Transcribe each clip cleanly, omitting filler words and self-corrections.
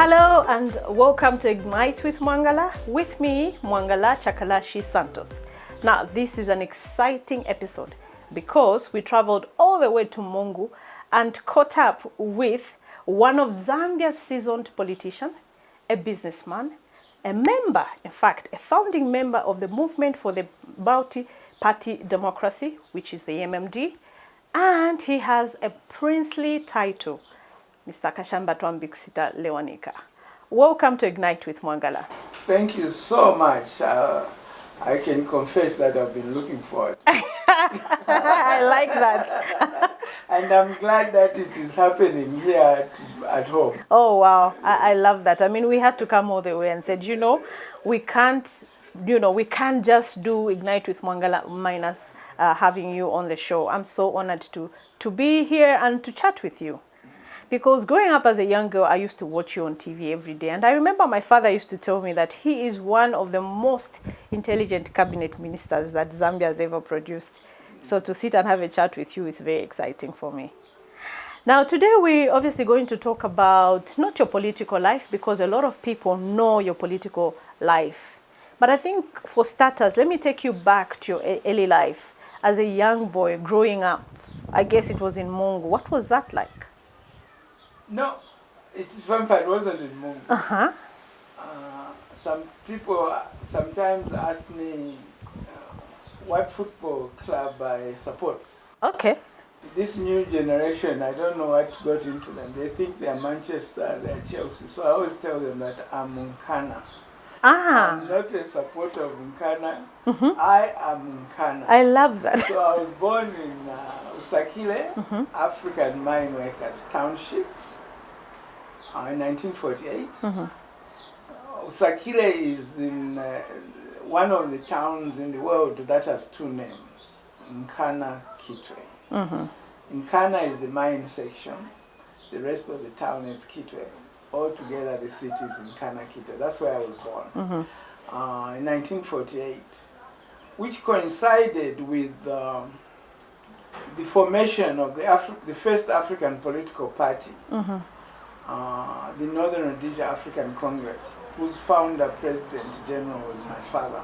Hello and welcome to Ignite with Mwangala. With me, Mwangala Chakalashi Santos. Now, this is an exciting episode because we traveled all the way to Mungu and caught up with one of Zambia's seasoned politicians, a businessman, a member, in fact, a founding member of the Movement for the Multi-Party Democracy, which is the MMD, and he has a princely title, Mr. Akashambatwa Mbikusita Lewanika. Welcome to Ignite with Mwangala. Thank you so much. I can confess that I've been looking forward. I like that. And I'm glad that it is happening here at home. Oh, wow. I love that. I mean, we had to come all the way and said, we can't just do Ignite with Mwangala minus having you on the show. I'm so honored to be here and to chat with you. Because growing up as a young girl, I used to watch you on TV every day. And I remember my father used to tell me that he is one of the most intelligent cabinet ministers that Zambia has ever produced. So to sit and have a chat with you is very exciting for me. Now, today we're obviously going to talk about not your political life, because a lot of people know your political life. But I think for starters, let me take you back to your early life as a young boy growing up. I guess it was in Mungu. What was that like? No, it's fun. It wasn't in Mungu. Some people sometimes ask me what football club I support. Okay. This new generation, I don't know what got into them. They think they're Manchester, they're Chelsea. So I always tell them that I'm Nkana. I'm not a supporter of Nkana. I am Nkana. I love that. So I was born in Usakile, African Mine Workers Township, in 1948. Usakile is in one of the towns in the world that has two names, Nkana, Kitwe. Nkana is the mine section. The rest of the town is Kitwe. Altogether, the city is Nkana, Kitwe. That's where I was born. In 1948, which coincided with the formation of the first African political party, the Northern Rhodesia African Congress, whose founder, President General, was my father.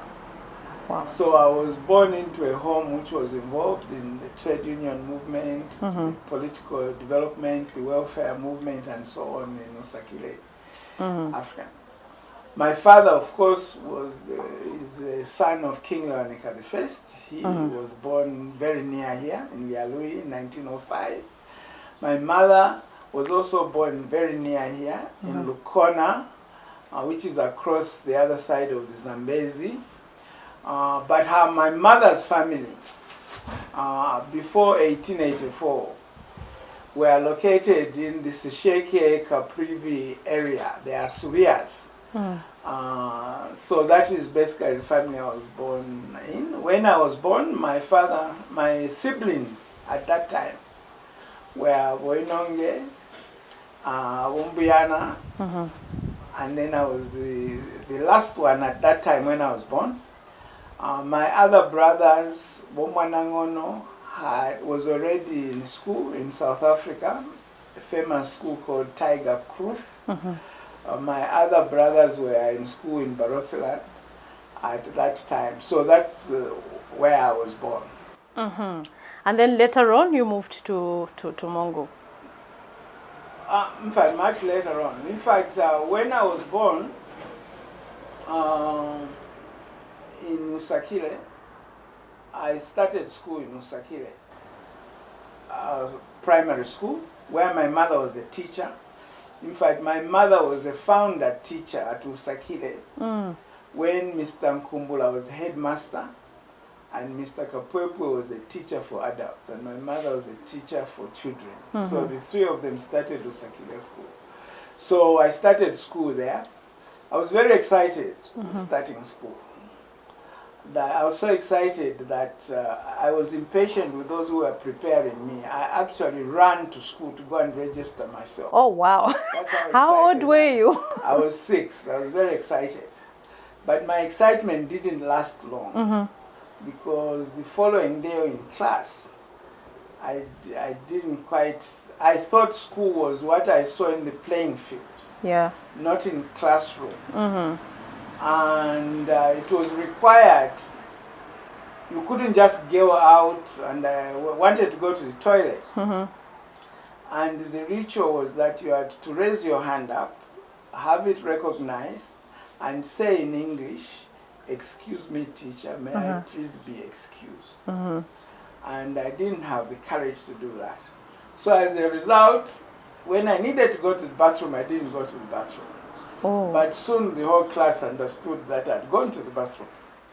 Wow. So I was born into a home which was involved in the trade union movement, the political development, the welfare movement, and so on in Usakile, Africa. My father, of course, is the son of King Lewanika I. He was born very near here in Lialui in 1905. My mother was also born very near here in Lukona, which is across the other side of the Zambezi. But my mother's family, before 1884, were located in the Sisheke Kaprivi area. They are Subias. So that is basically the family I was born in. When I was born, my siblings at that time were Boinonge, Umbuyana, and then I was the last one at that time when I was born. My other brothers, Bomwanangono, was already in school in South Africa, a famous school called Tiger Kloof. My other brothers were in school in Barosseland at that time. So that's where I was born. And then later on, you moved to Mungu. In fact, much later on. In fact, when I was born, in Usakile, I started school in Usakile, primary school, where my mother was a teacher. In fact, my mother was a founder teacher at Usakile when Mr. Mkumbula was headmaster and Mr. Kapwepwe was a teacher for adults, and my mother was a teacher for children. So the three of them started Usakile school. So I started school there. I was very excited starting school. I was so excited that I was impatient with those who were preparing me. I actually ran to school to go and register myself. Oh, wow. That's how old were you? I was 6. I was very excited. But my excitement didn't last long because the following day in class, I didn't quite... I thought school was what I saw in the playing field. Yeah. not in classroom. And it was required. You couldn't just go out, and I wanted to go to the toilet. And the ritual was that you had to raise your hand up, have it recognized, and say in English, "Excuse me, teacher, may I please be excused?" And I didn't have the courage to do that. So as a result, when I needed to go to the bathroom, I didn't go to the bathroom. Oh. But soon the whole class understood that I'd gone to the bathroom.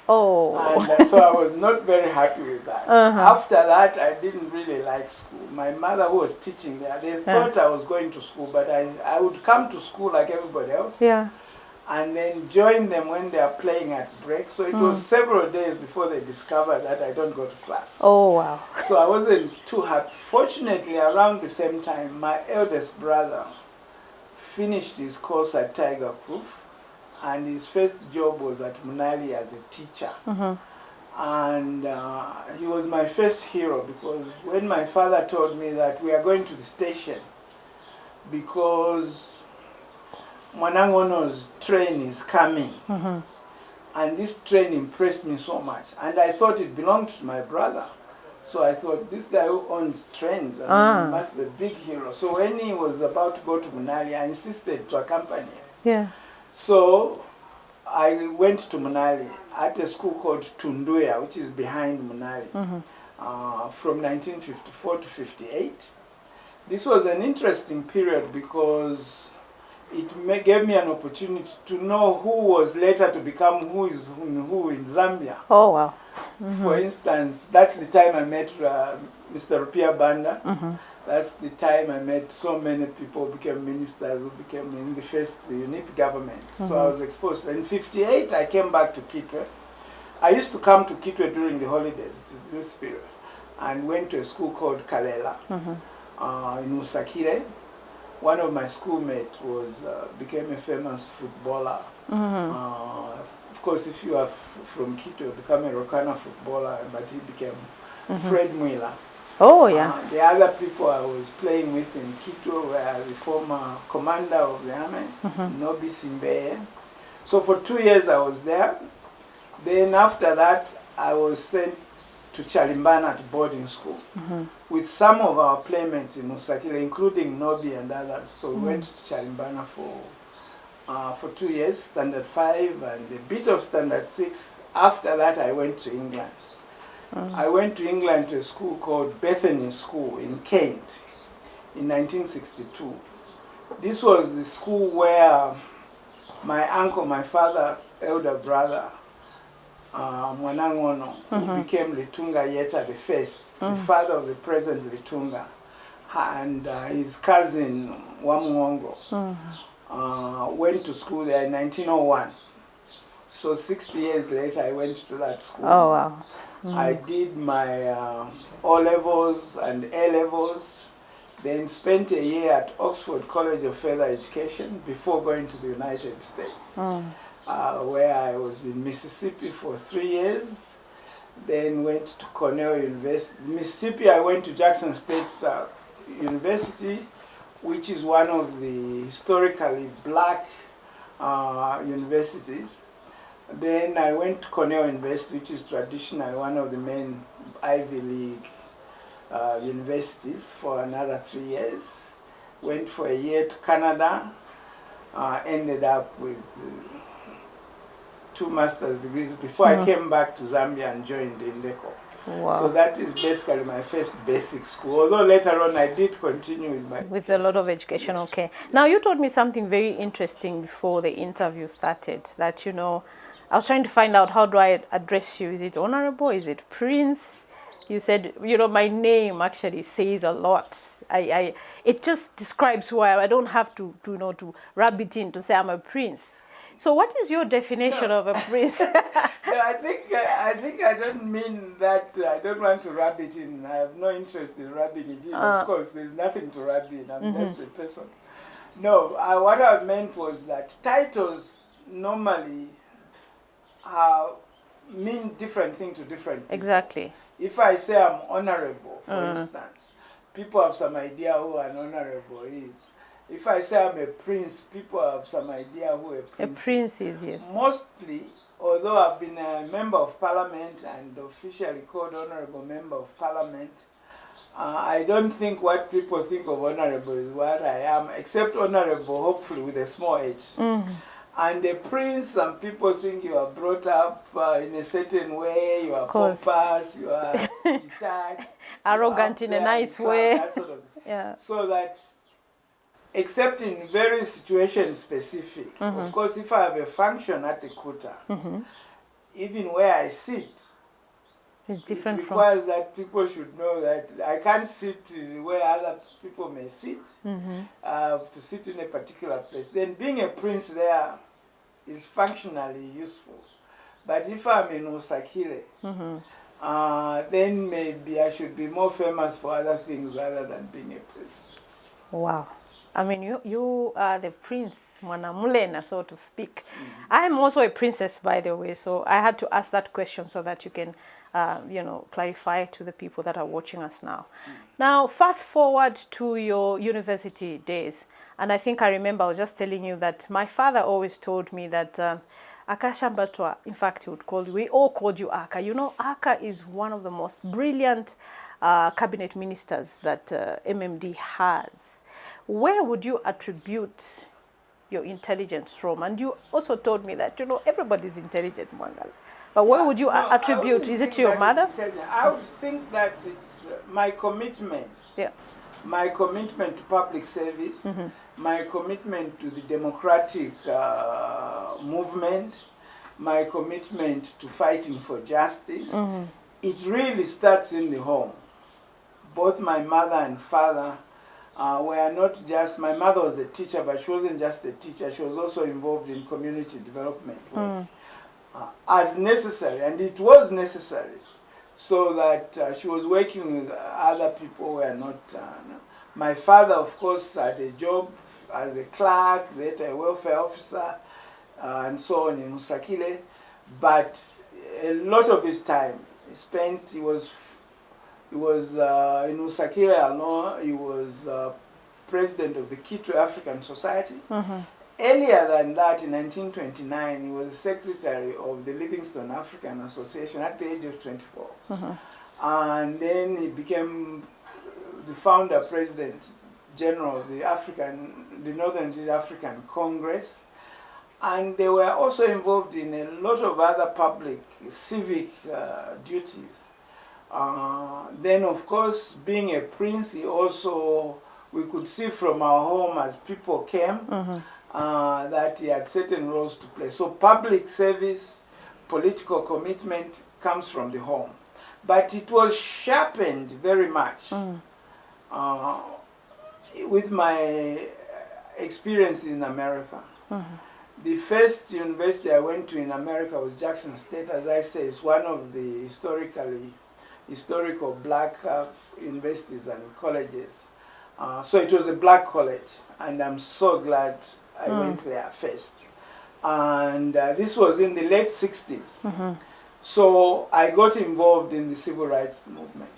Oh. And so I was not very happy with that. After that, I didn't really like school. My mother, who was teaching there, they thought I was going to school, but I would come to school like everybody else. Yeah. And then join them when they are playing at break. So it was several days before they discovered that I don't go to class. Oh, wow. So I wasn't too happy. Fortunately, around the same time, my eldest brother finished his course at Tiger Kloof, and his first job was at Munali as a teacher. And he was my first hero, because when my father told me that we are going to the station because Mwanangono's train is coming, and this train impressed me so much, and I thought it belonged to my brother. So I thought, this guy who owns trains, he must be a big hero. So when he was about to go to Munali, I insisted to accompany him. Yeah. So I went to Munali at a school called Tunduya, which is behind Munali, from 1954 to 58. This was an interesting period because it gave me an opportunity to know who was later to become who in Zambia. Oh, wow. For instance, that's the time I met Mr. Rupia Banda. That's the time I met so many people who became ministers, who became in the first UNIP government. So I was exposed. In 58, I came back to Kitwe. I used to come to Kitwe during the holidays, this period, and went to a school called Kalela in Usakire. One of my schoolmates became a famous footballer. Of course, if you are from Kitwe, become a Rokana footballer, but he became Fred Mwila. Oh, yeah. The other people I was playing with in Kitwe were the former commander of the army, Nobi Simbeye. So for 2 years I was there. Then after that, I was sent to Chalimbana to boarding school with some of our playmates in Usakile, including Nobi and others. So we went to Chalimbana for 2 years, Standard 5 and a bit of Standard 6. After that, I went to England. I went to England to a school called Bethany School in Kent in 1962. This was the school where my uncle, my father's elder brother, Mwanangono, who became Litunga Yeta the First, the father of the present Litunga, and his cousin Wamuongo, went to school there in 1901. So 60 years later, I went to that school. Oh, wow. I did my O-levels and A-levels, then spent a year at Oxford College of Further Education before going to the United States, where I was in Mississippi for 3 years, then went to Cornell University. Mississippi, I went to Jackson State University, which is one of the historically black universities. Then I went to Cornell University, which is traditionally one of the main Ivy League universities, for another 3 years. Went for a year to Canada, ended up with 2 master's degrees before I came back to Zambia and joined Indeko. Wow. So that is basically my first basic school, although later on I did continue with a lot of education. Okay. Now you told me something very interesting before the interview started, that, you know, I was trying to find out, how do I address you? Is it honorable? Is it prince? You said, you know, my name actually says a lot. It just describes who I am. I don't have to rub it in to say I'm a prince. So what is your definition of a prince? No, I think I don't mean that. I don't want to rub it in. I have no interest in rubbing it in. Of course, there's nothing to rub in. I'm just a person. No, what I meant was that titles normally mean different things to different people. Exactly. If I say I'm honorable, for instance, people have some idea who an honorable is. if I say I'm a prince, people have some idea who a prince A prince is, yes. Mostly, although I've been a member of parliament and officially called honorable member of parliament, I don't think what people think of honorable is what I am, except honorable, hopefully with a small h. And a prince, some people think you are brought up in a certain way, you are pompous, you are detached, arrogant in a nice way. That sort of Yeah. So that, except in very situation specific, of course, if I have a function at the Kuta, even where I sit, it's different. It requires that people should know that I can't sit where other people may sit, to sit in a particular place. Then being a prince there is functionally useful. But if I'm in Usakile, then maybe I should be more famous for other things rather than being a prince. Wow. I mean, you are the prince, Mwanamulena, so to speak. I'm also a princess, by the way, so I had to ask that question so that you can, clarify to the people that are watching us now. Now, fast forward to your university days, and I think I remember I was just telling you that my father always told me that Akashambatwa, in fact, we all called you Aka. You know, Aka is one of the most brilliant cabinet ministers that MMD has. Where would you attribute your intelligence from? And you also told me that, everybody's intelligent, Mwangala. But where would you attribute? Is it to your mother? I would think that it's my commitment. Yeah. My commitment to public service, my commitment to the democratic movement, my commitment to fighting for justice. It really starts in the home. Both my mother and father were not just, my mother was a teacher, but she wasn't just a teacher, she was also involved in community development work as necessary, and it was necessary, so that she was working with other people who were not. My father, of course, had a job as a clerk, later a welfare officer, and so on in Usakile, but a lot of his time he spent, he was in Usakile alone. He was president of the Kitwe African Society. Earlier than that, in 1929, he was secretary of the Livingstone African Association at the age of 24. And then he became the founder, president general of the Northern African Congress. And they were also involved in a lot of other public civic duties. Then, of course, being a prince, he also, we could see from our home as people came, that he had certain roles to play. So public service, political commitment comes from the home. But it was sharpened very much with my experience in America. The first university I went to in America was Jackson State. As I say, it's one of the historical black universities and colleges. So it was a black college, and I'm so glad I went there first. And this was in the late 60s. So I got involved in the civil rights movement.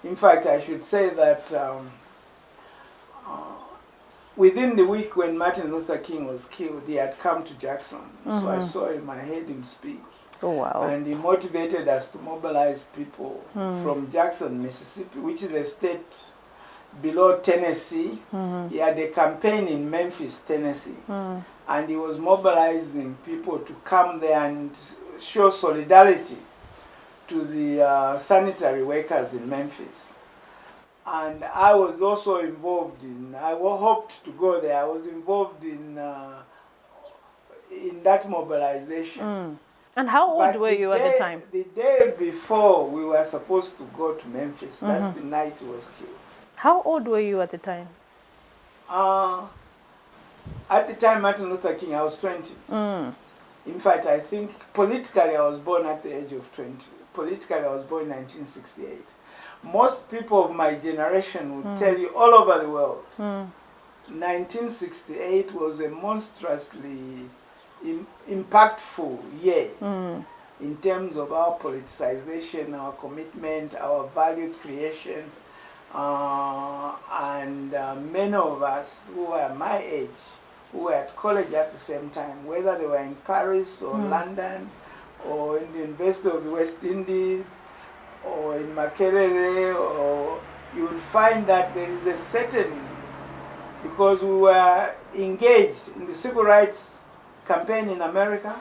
In fact, I should say that within the week when Martin Luther King was killed, he had come to Jackson. So I saw him, I heard him speak. Oh, wow. And he motivated us to mobilize people from Jackson, Mississippi, which is a state below Tennessee. He had a campaign in Memphis, Tennessee. And he was mobilizing people to come there and show solidarity to the sanitary workers in Memphis. And I was also involved in, I hoped to go there, I was involved in that mobilization. And how old were you at the time? The day before we were supposed to go to Memphis, that's the night he was killed. How old were you at the time? At the time, Martin Luther King, I was 20. In fact, I think politically I was born at the age of 20. Politically, I was born in 1968. Most people of my generation would tell you all over the world, 1968 was a monstrously impactful year in terms of our politicization, our commitment, our value creation. and many of us who were my age, who were at college at the same time, whether they were in Paris or London or in the University of the West Indies or in Makerere, or you would find that there is a certain, because we were engaged in the civil rights campaign in America,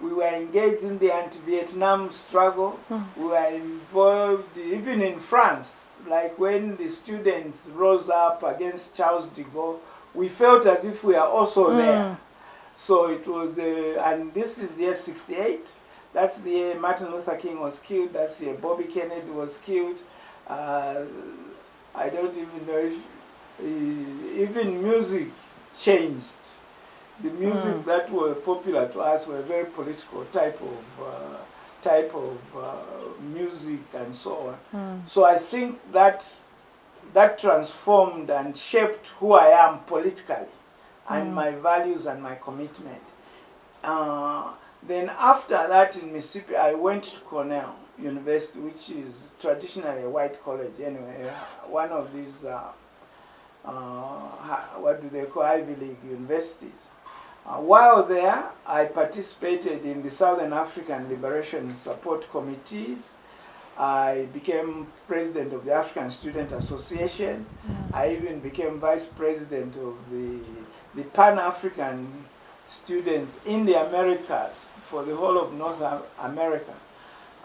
we were engaged in the anti-Vietnam struggle, we were involved even in France, like when the students rose up against Charles de Gaulle, we felt as if we are also there. So it was, and this is the year 68, that's the year Martin Luther King was killed, that's the year Bobby Kennedy was killed. I don't even know if even music changed. The music that were popular to us were very political type of music and so on. So I think that transformed and shaped who I am politically and my values and my commitment. Then after that in Mississippi, I went to Cornell University, which is traditionally a white college anyway, one of these, what do they call, Ivy League universities. While there, I participated in the Southern African Liberation Support Committees. I became president of the African Student Association. I even became vice president of the Pan-African students in the Americas for the whole of North America.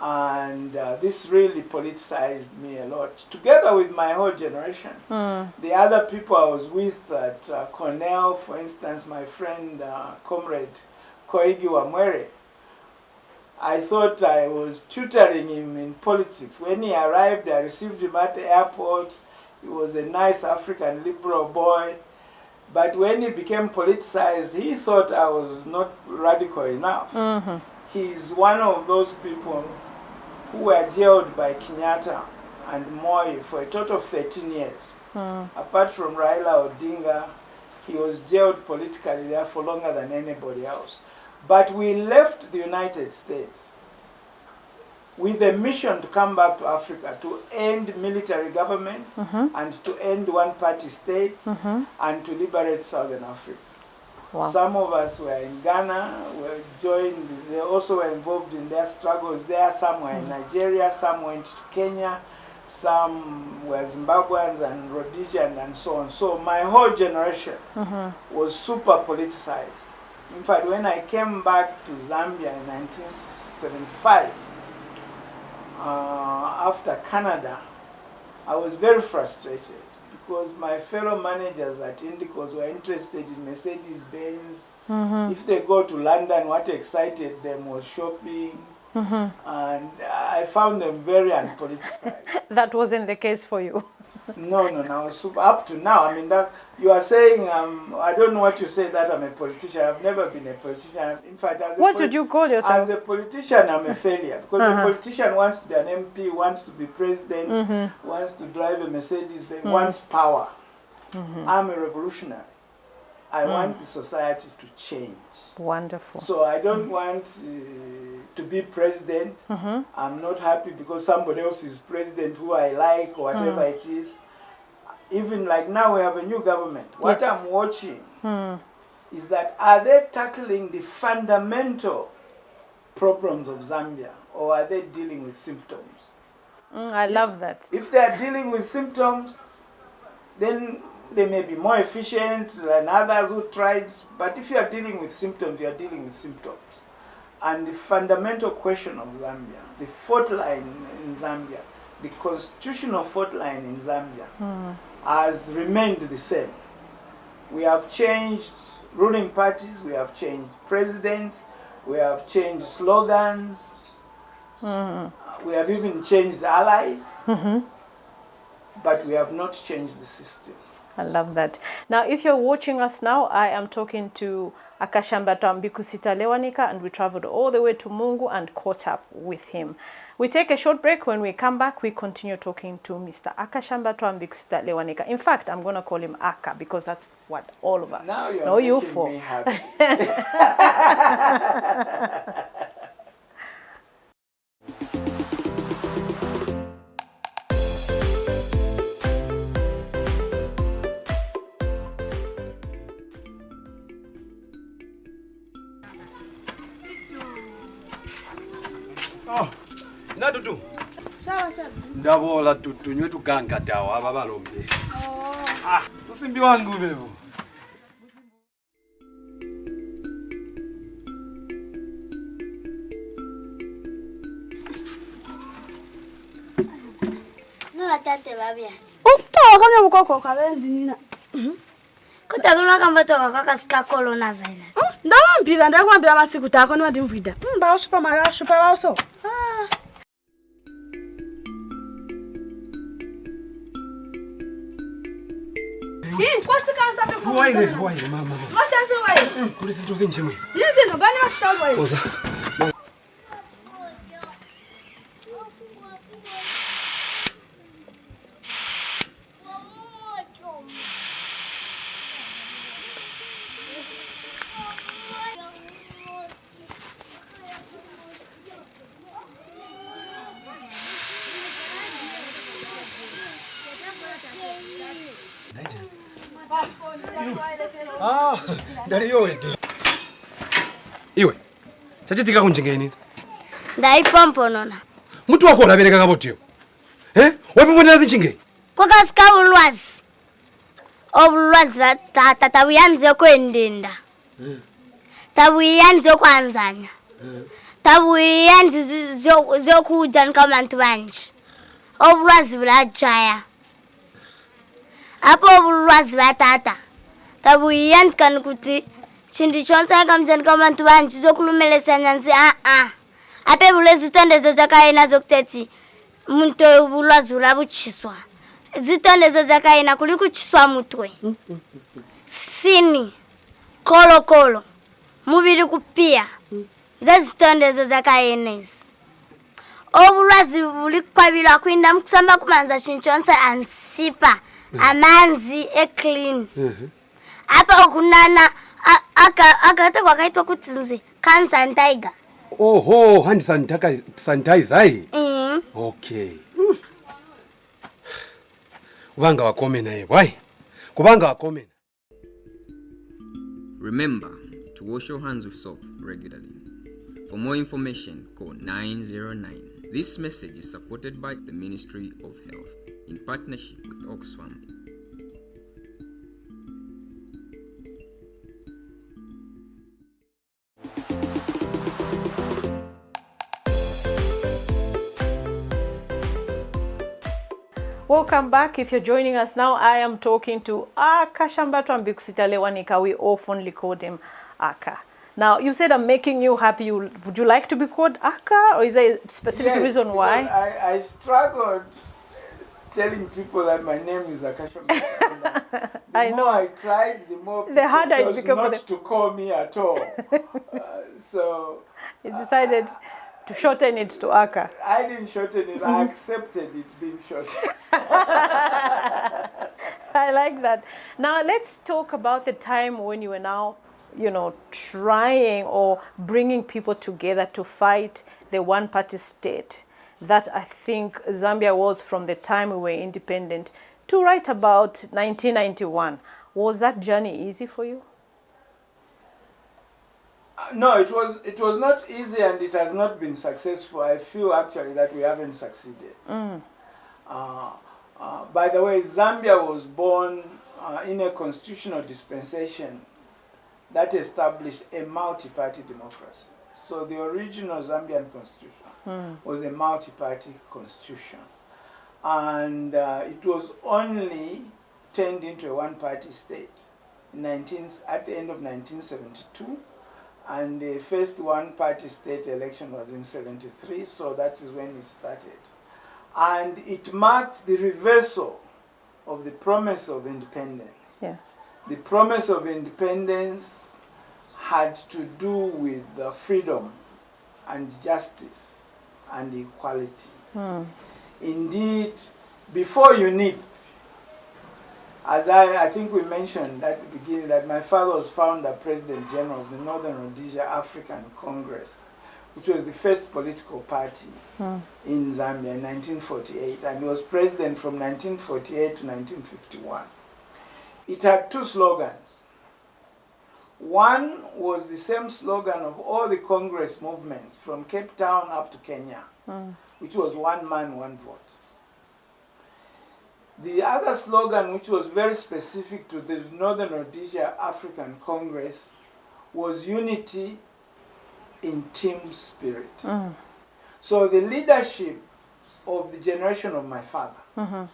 And this really politicized me a lot, together with my whole generation. The other people I was with at Cornell, for instance, my friend, comrade Koigi Wamwere, I thought I was tutoring him in politics. When he arrived, I received him at the airport. He was a nice African liberal boy. But when he became politicized, he thought I was not radical enough. He's one of those people who were jailed by Kenyatta and Moi for a total of 13 years. Apart from Raila Odinga, he was jailed politically there for longer than anybody else. But we left the United States with a mission to come back to Africa, to end military governments and to end one-party states and to liberate Southern Africa. Wow. Some of us were in Ghana, were joined, they also were involved in their struggles there. Some were in Nigeria, some went to Kenya, some were Zimbabweans and Rhodesian and so on. So my whole generation was super politicized. In fact, when I came back to Zambia in 1975, after Canada, I was very frustrated because my fellow managers at Indicos were interested in Mercedes-Benz. If they go to London, what excited them was shopping. And I found them very unpoliticized. That wasn't the case for you. No. So up to now, I mean, that you are saying, I don't know what you say that I'm a politician. I've never been a politician. In fact, What would you call yourself? As a politician, I'm a failure. Because a politician wants to be an MP, wants to be president, wants to drive a Mercedes, wants power. I'm a revolutionary. I want the society to change. Wonderful. So I don't want to be president. I'm not happy because somebody else is president who I like or whatever it is. Even like now we have a new government. What I'm watching is that are they tackling the fundamental problems of Zambia or are they dealing with symptoms? I love that. If they are dealing with symptoms, then they may be more efficient than others who tried, but if you are dealing with symptoms, you are dealing with symptoms. And the fundamental question of Zambia, the fault line in Zambia, the constitutional fault line in Zambia has remained the same. We have changed ruling parties, we have changed presidents, we have changed slogans, we have even changed allies, but we have not changed the system. I love that. Now, if you're watching us now, I am talking to Akashambatwa Mbikusita Lewanika, and we traveled all the way to Mungu and caught up with him. We take a short break. When we come back, we continue talking to Mr. Akashambatwa Mbikusita Lewanika. In fact, I'm going to call him Aka because that's what all of us know you for. Me happy. Ndabola tutunywe tuganga dawa ababalombe. Usimbi wangu bevo. No atate babia. Toka kama mukoko kabenzi nina. Kutakulwa kamba toka kakasika coronavirus. Ndawampira ndakwambira masiku tako niwati mvida. Mba ushupa mara ushupa waso. Waile mama. Mashtazi waile. Kuri zinto zinjimwe. Yizinto bani bakutshaya waile. Oza. Ndari yote. Iwe. Chachitika kunjengeni. Ndaipompo nona. Mtu wako olabereka kabotio. Wapimbo zinjinge. Kwakasika ulwazi. Obulwazi batata tabuyanze kwendenda. Tabuyanze kwanzanya. Tabuyanze zokuja nkabantu banje. Obulwazi bulajaya. Apo obulwazi batata. Tabuyanze kanukuti chindi chonse nkamjani kabantu banje zokulumelesa nyanzi Ape bulezi tondezo zakaina zokuteti muntu obulwazi ulabuchiswa. Zitondezo zakaina kulikuchiswa mutwe. Sini kolo mubiri kupia. Zitondezo zakainezi. Obulwazi bulikwabila kwinda mukusamba kumanza chinchonse ansipa amanzi clean. Apa kunana akate kwakaitwa kutinzi cancer tiger. Oho, handi sanitizer. Okay. Kubanga wakome naye, why? Kubanga wakome. Remember to wash your hands with soap regularly. For more information, call 909. This message is supported by the Ministry of Health in partnership with Oxfam. Welcome back. If you're joining us now, I am talking to Akashambatwa Mbikusita Lewanika. We oftenly called him Aka. Now, you said I'm making you happy. Would you like to be called Aka, or is there a specific reason why? I struggled telling people that my name is Akashambatwa. The more I tried, the more people harder it chose became not to call me at all. So you decided to shorten it to Aka. I didn't shorten it. I accepted it being shortened. I like that. Now let's talk about the time when you were now, trying or bringing people together to fight the one-party state that I think Zambia was from the time we were independent to right about 1991. Was that journey easy for you? No, it was not easy, and it has not been successful. I feel actually that we haven't succeeded. By the way, Zambia was born in a constitutional dispensation that established a multi-party democracy. So the original Zambian constitution was a multi-party constitution. And it was only turned into a one-party state at the end of 1972. And the first one-party state election was in 1973, so that is when it started. And it marked the reversal of the promise of independence. Yeah. The promise of independence had to do with freedom and justice and equality. Indeed, before UNIP, as I think we mentioned at the beginning, that my father was founder President General of the Northern Rhodesia African Congress, which was the first political party in Zambia in 1948, and he was president from 1948 to 1951. It had two slogans. One was the same slogan of all the Congress movements from Cape Town up to Kenya, which was one man, one vote. The other slogan, which was very specific to the Northern Rhodesia African Congress, was unity in team spirit. So the leadership of the generation of my father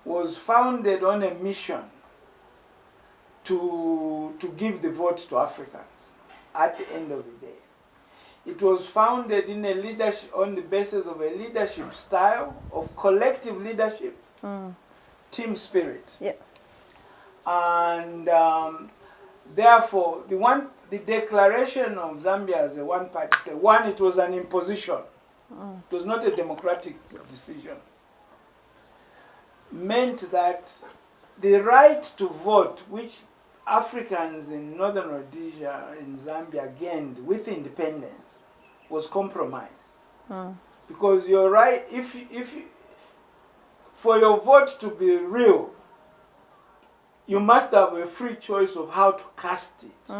was founded on a mission to give the vote to Africans at the end of the day. It was founded in a leadership on the basis of a leadership style of collective leadership, team spirit. Yeah. And therefore, the declaration of Zambia as a one-party state, one, it was an imposition. It was not a democratic decision. Meant that the right to vote, which Africans in Northern Rhodesia, in Zambia, gained with independence, was compromised. Because you're right, if for your vote to be real, you must have a free choice of how to cast it.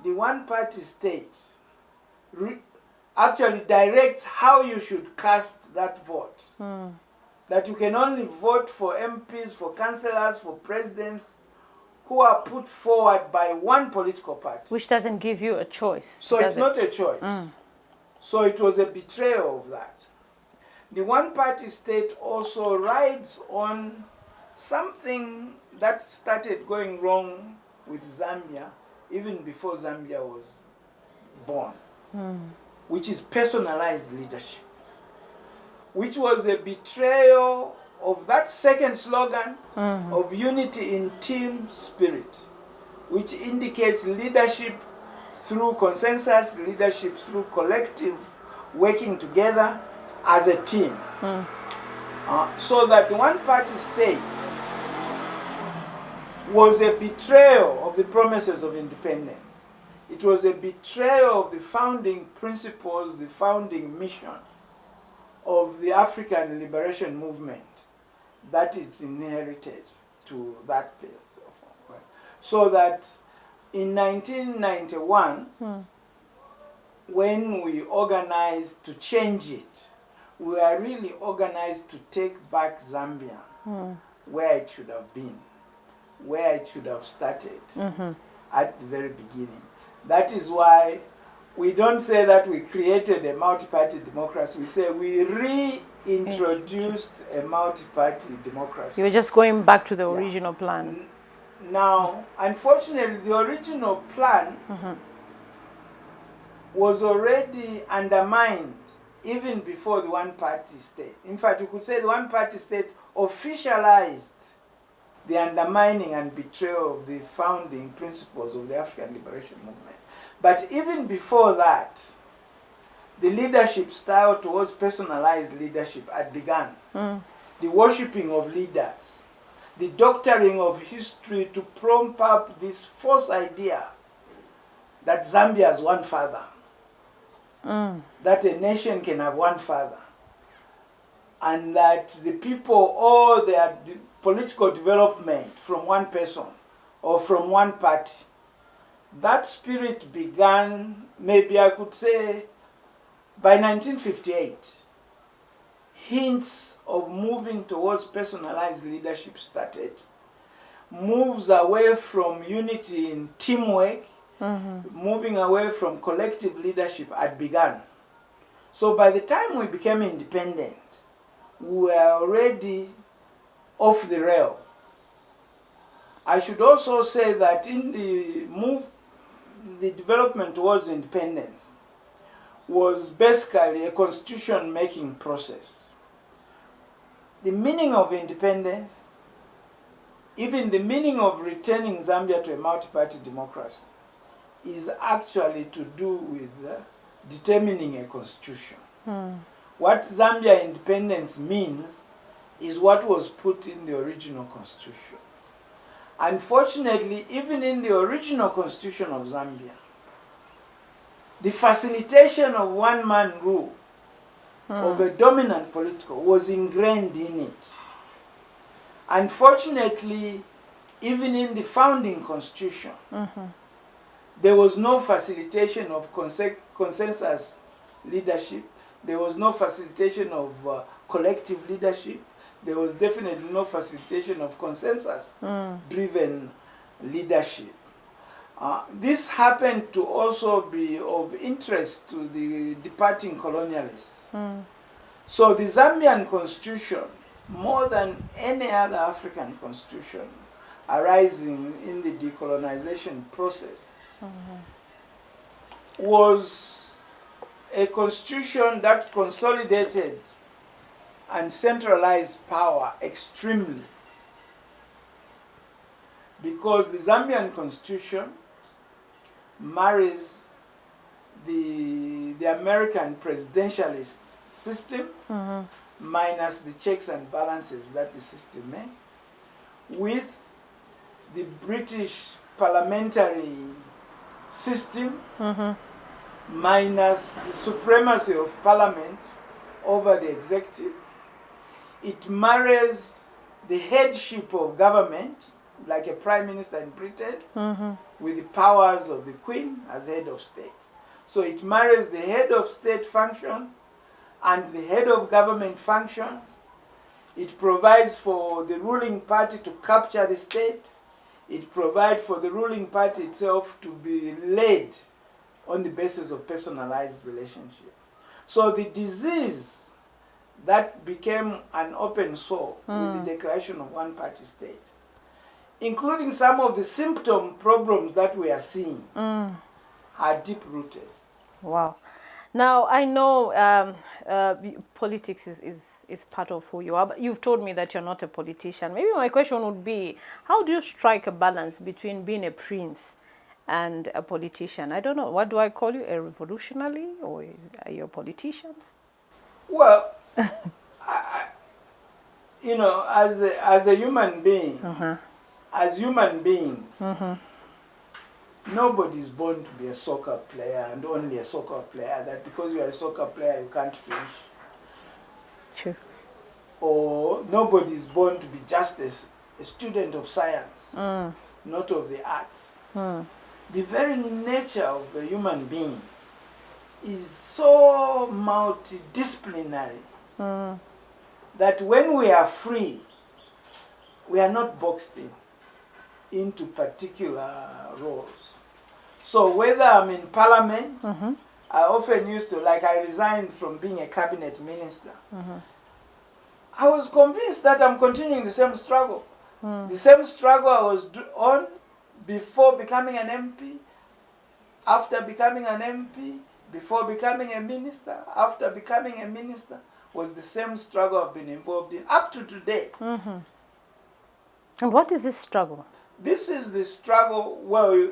The one-party state actually directs how you should cast that vote. That you can only vote for MPs, for councillors, for presidents who are put forward by one political party. Which doesn't give you a choice. So it's not a choice. So it was a betrayal of that. The one-party state also rides on something that started going wrong with Zambia even before Zambia was born, which is personalized leadership, which was a betrayal of that second slogan of unity in team spirit, which indicates leadership through consensus, leadership through collective working together as a team. So that the one-party state was a betrayal of the promises of independence. It was a betrayal of the founding principles, the founding mission of the African liberation movement that it's inherited to that place. So that in 1991, when we organized to change it, we were really organized to take back Zambia where it should have been, where it should have started at the very beginning. That is why we don't say that we created a multi-party democracy. We say we reintroduced a multi-party democracy. You were just going back to the original plan. Now, unfortunately, the original plan was already undermined even before the one-party state. In fact, you could say the one-party state officialized the undermining and betrayal of the founding principles of the African liberation movement. But even before that, the leadership style towards personalized leadership had begun. The worshipping of leaders, the doctoring of history to prompt up this false idea that Zambia has one father, that a nation can have one father, and that the people owe their political development from one person or from one party. That spirit began, maybe I could say, by 1958. Hints of moving towards personalized leadership started. Moves away from unity in teamwork, moving away from collective leadership had begun. So by the time we became independent, we were already off the rail. I should also say that in the development towards independence was basically a constitution-making process. The meaning of independence, even the meaning of returning Zambia to a multi-party democracy, is actually to do with determining a constitution. What Zambia independence means is what was put in the original constitution. Unfortunately, even in the original constitution of Zambia, the facilitation of one-man rule of a dominant political was ingrained in it. Unfortunately, even in the founding constitution, there was no facilitation of consensus leadership. There was no facilitation of collective leadership. There was definitely no facilitation of consensus-driven leadership. This happened to also be of interest to the departing colonialists. So the Zambian constitution, more than any other African constitution arising in the decolonization process, was a constitution that consolidated and centralized power extremely. Because the Zambian constitution marries the American presidentialist system minus the checks and balances that the system made with the British parliamentary system minus the supremacy of parliament over the executive. It marries the headship of government, like a prime minister in Britain, with the powers of the queen as head of state. So it marries the head of state functions and the head of government functions. It provides for the ruling party to capture the state. It provides for the ruling party itself to be led on the basis of personalized relationship. So the disease that became an open sore with the declaration of one-party state, including some of the symptom problems that we are seeing, are deep-rooted. Wow. Now, I know politics is part of who you are, but you've told me that you're not a politician. Maybe my question would be, how do you strike a balance between being a prince and a politician? I don't know. What do I call you? A revolutionary? Or are you a politician? Well, you know, as a human being, as human beings, nobody's born to be a soccer player and only a soccer player, that because you are a soccer player you can't fish. True. Or nobody's born to be just a student of science, not of the arts. The very nature of a human being is so multidisciplinary that when we are free, we are not boxed into particular roles. So whether I'm in parliament, I often used to, like I resigned from being a cabinet minister. I was convinced that I'm continuing the same struggle. The same struggle I was on before becoming an MP, after becoming an MP, before becoming a minister, after becoming a minister, was the same struggle I've been involved in up to today. And what is this struggle? This is the struggle, well,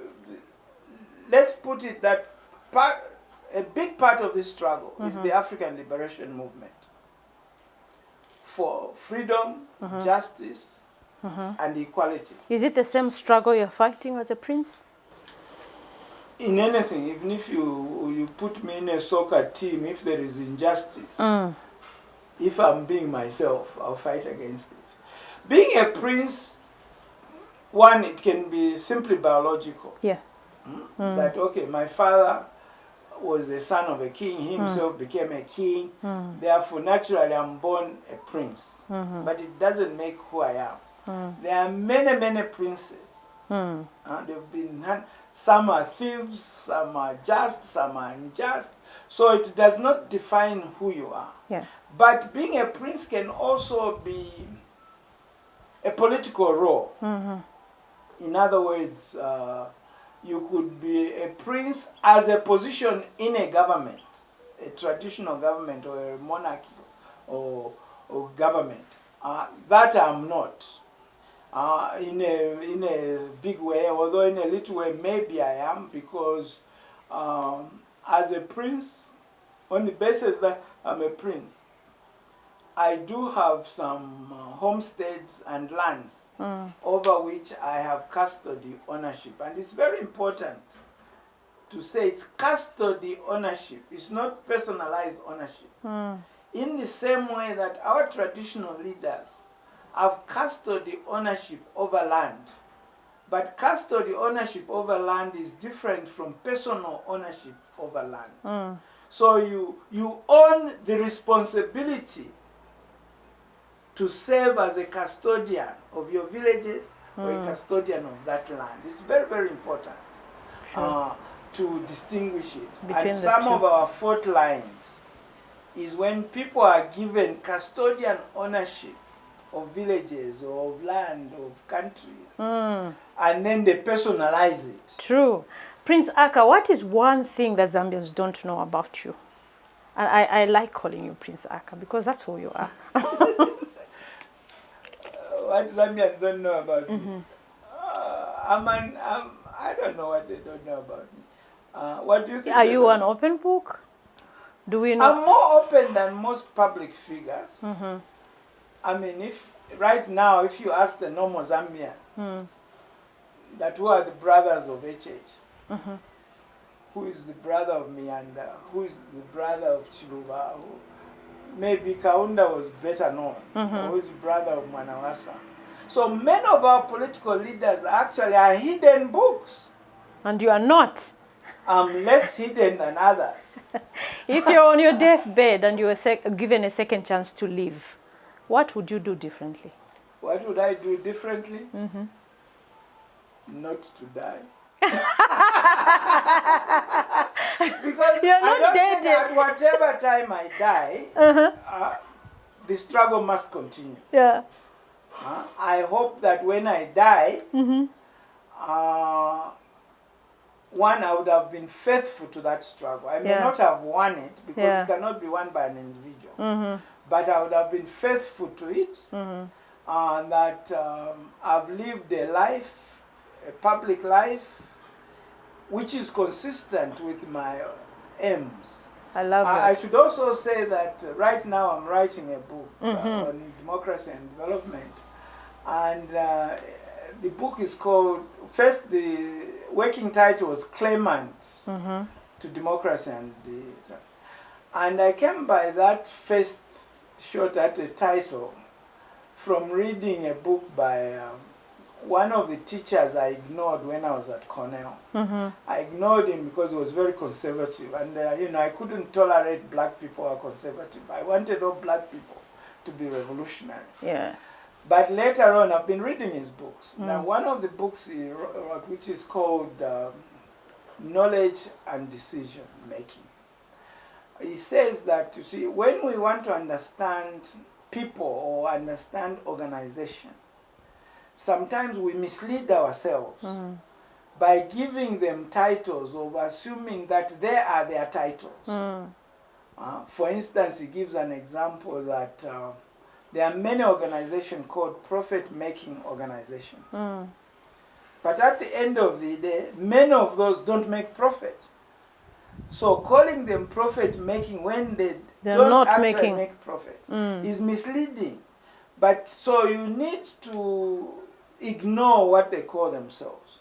let's put it that a big part of this struggle is the African liberation movement for freedom, justice, and equality. Is it the same struggle you're fighting as a prince? In anything, even if you put me in a soccer team, if there is injustice, if I'm being myself, I'll fight against it. Being a prince, one, it can be simply biological. Yeah. That, okay, my father was the son of a king, he himself became a king, therefore naturally I'm born a prince. But it doesn't make who I am. There are many, many princes. They've been, some are thieves, some are just, some are unjust. So it does not define who you are. Yeah. But being a prince can also be a political role. In other words, you could be a prince as a position in a government, a traditional government or a monarchy or government. That I'm not. In a big way, although in a little way maybe I am, because as a prince, on the basis that I'm a prince, I do have some homesteads and lands over which I have custody ownership. And it's very important to say it's custody ownership. It's not personalized ownership. In the same way that our traditional leaders have custody ownership over land. But custody ownership over land is different from personal ownership over land. So you own the responsibility to serve as a custodian of your villages or a custodian of that land. It's very, very important to distinguish it. Between and the some two. of our fault lines is when people are given custodian ownership of villages or of land, of countries, and then they personalize it. True. Prince Aka, what is one thing that Zambians don't know about you? And I like calling you Prince Aka because that's who you are. What Zambians don't know about me? I don't know what they don't know about me. What do you think? Are you an open book? Do we know? I'm more open than most public figures. I mean, if right now, if you ask the normal Zambian that who are the brothers of HH, who is the brother of Mianda, who is the brother of Chiluba, maybe Kaunda was better known, who is the brother of Mwanawasa. So many of our political leaders actually are hidden books. And you are not. I'm less hidden than others. If you're on your deathbed and you were given a second chance to live, what would you do differently? What would I do differently? Not to die. Because You're I not don't dead think yet. at whatever time I die, the struggle must continue. Yeah. I hope that when I die, one, I would have been faithful to that struggle. I may not have won it because it cannot be won by an individual. But I would have been faithful to it, and that I've lived a life, a public life, which is consistent with my aims. I love that. I should also say that right now I'm writing a book on democracy and development. And the book is called, first the working title was Claimants to Democracy and I came by that first shot at the title from reading a book by one of the teachers I ignored when I was at Cornell. I ignored him because he was very conservative, and you know, I couldn't tolerate black people who are conservative. I wanted all black people to be revolutionary. Yeah. But later on, I've been reading his books. Now, one of the books he wrote, which is called Knowledge and Decision Making, he says that, you see, when we want to understand people or understand organizations, sometimes we mislead ourselves by giving them titles or assuming that they are their titles. For instance, he gives an example that there are many organizations called profit-making organizations. But at the end of the day, many of those don't make profit. So calling them profit-making when they don't not actually make profit is misleading. But so you need to ignore what they call themselves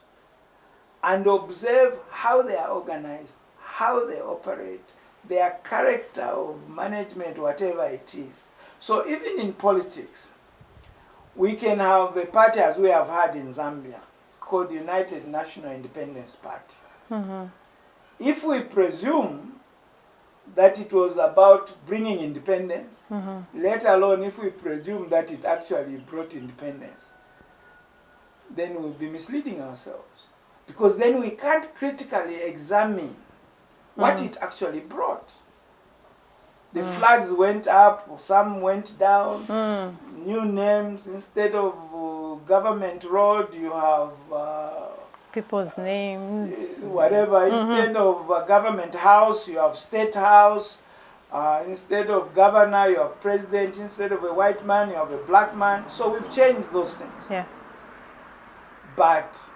and observe how they are organized, how they operate, their character of management, whatever it is. So even in politics, we can have a party as we have had in Zambia called the United National Independence Party. If we presume that it was about bringing independence, let alone if we presume that it actually brought independence, then we'll be misleading ourselves. Because then we can't critically examine what it actually brought. The flags went up, some went down, new names. Instead of government road, you have People's names. whatever. Instead of government house, you have state house. Instead of governor, you have president. Instead of a white man, you have a black man. So we've changed those things. Yeah. But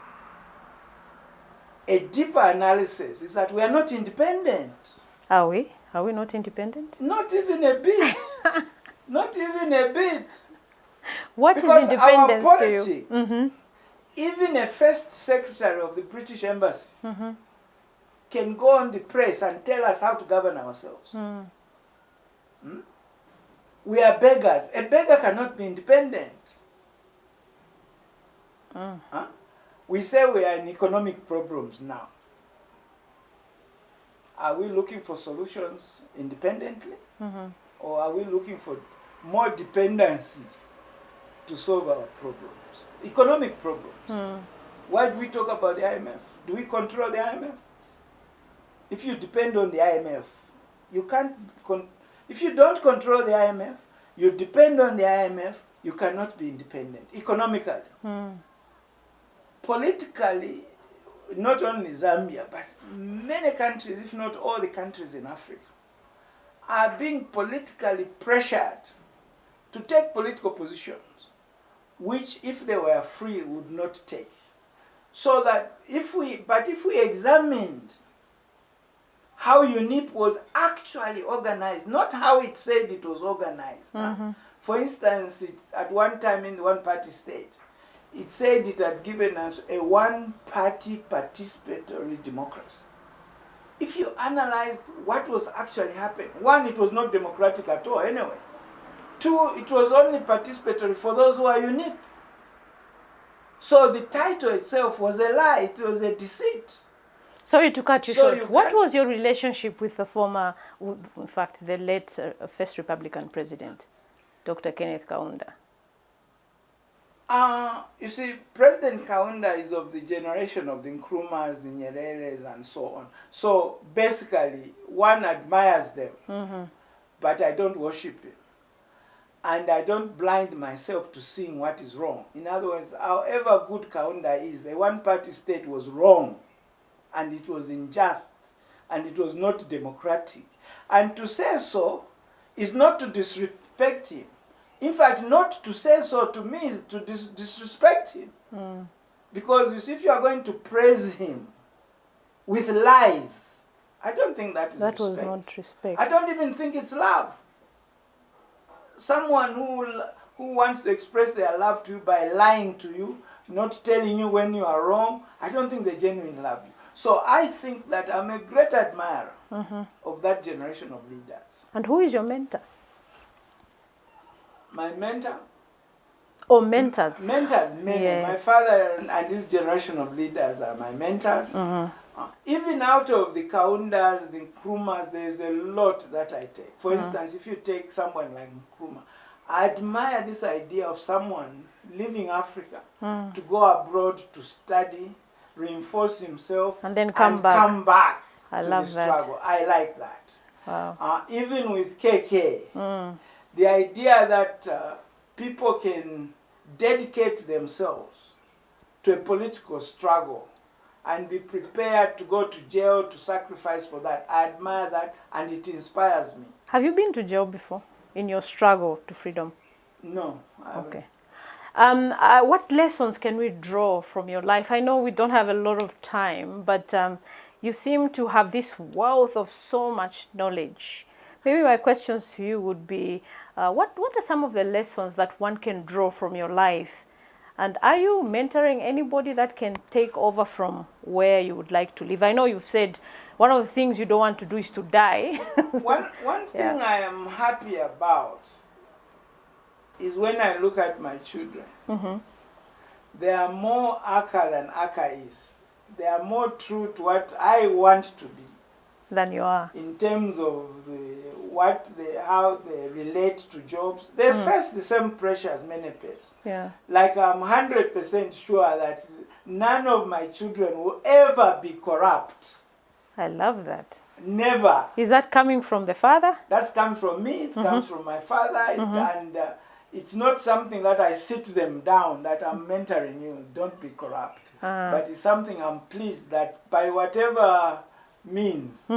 a deeper analysis is that we are not independent. Are we? Are we not independent? Not even a bit. Not even a bit. What is Because independence our to politics, you? even a first secretary of the British Embassy can go on the press and tell us how to govern ourselves. We are beggars. A beggar cannot be independent. We say we are in economic problems now. Are we looking for solutions independently? Or are we looking for more dependency to solve our problems? Economic problems. Why do we talk about the IMF? Do we control the IMF? If you depend on the IMF, you can't. If you don't control the IMF, you depend on the IMF, you cannot be independent. Economically. Politically, not only Zambia, but many countries, if not all the countries in Africa, are being politically pressured to take political positions, which if they were free would not take. So that if we examined how UNIP was actually organized, not how it said it was organized. For instance, it's at one time in the one-party state, it said it had given us a one-party participatory democracy. If you analyze what was actually happening, one, it was not democratic at all anyway. Two, it was only participatory for those who are UNIP. So the title itself was a lie, it was a deceit. Sorry to cut you short. What was your relationship with the former, in fact, the late first Republican president, Dr. Kenneth Kaunda? You see, President Kaunda is of the generation of the Nkrumahs, the Nyereres, and so on. So basically, one admires them, but I don't worship him. And I don't blind myself to seeing what is wrong. In other words, however good Kaunda is, a one-party state was wrong, and it was unjust, and it was not democratic. And to say so is not to disrespect him. In fact, not to say so to me is to disrespect him. Because you see, if you are going to praise him with lies, I don't think that is respect. That was not respect. I don't even think it's love. Someone who wants to express their love to you by lying to you, not telling you when you are wrong, I don't think they genuinely love you. So I think that I'm a great admirer of that generation of leaders. And who is your mentor? My mentor? Or mentors? Mentors, many. Yes. My father and this generation of leaders are my mentors. Even out of the Kaundas, the Nkrumahs, there's a lot that I take. For instance, if you take someone like Nkrumah, I admire this idea of someone leaving Africa to go abroad to study, reinforce himself, and then come back. I love the struggle. I like that. Wow. Even with KK, the idea that people can dedicate themselves to a political struggle and be prepared to go to jail to sacrifice for that. I admire that, and it inspires me. Have you been to jail before in your struggle to freedom? No, I haven't. Okay. What lessons can we draw from your life? I know we don't have a lot of time, but you seem to have this wealth of so much knowledge. Maybe my questions to you would be, what are some of the lessons that one can draw from your life? And are you mentoring anybody that can take over from where you would like to live? I know you've said one of the things you don't want to do is to die. One thing I am happy about is when I look at my children. They are more Aka than Aka is. They are more true to what I want to be. Than you are. In terms of how they relate to jobs. They face the same pressure as many face. Yeah. Like I'm 100% sure that none of my children will ever be corrupt. I love that. Never. Is that coming from the father? That's coming from me. It comes from my father. And it's not something that I sit them down, that I'm mentoring you, don't be corrupt. But it's something I'm pleased that by whatever means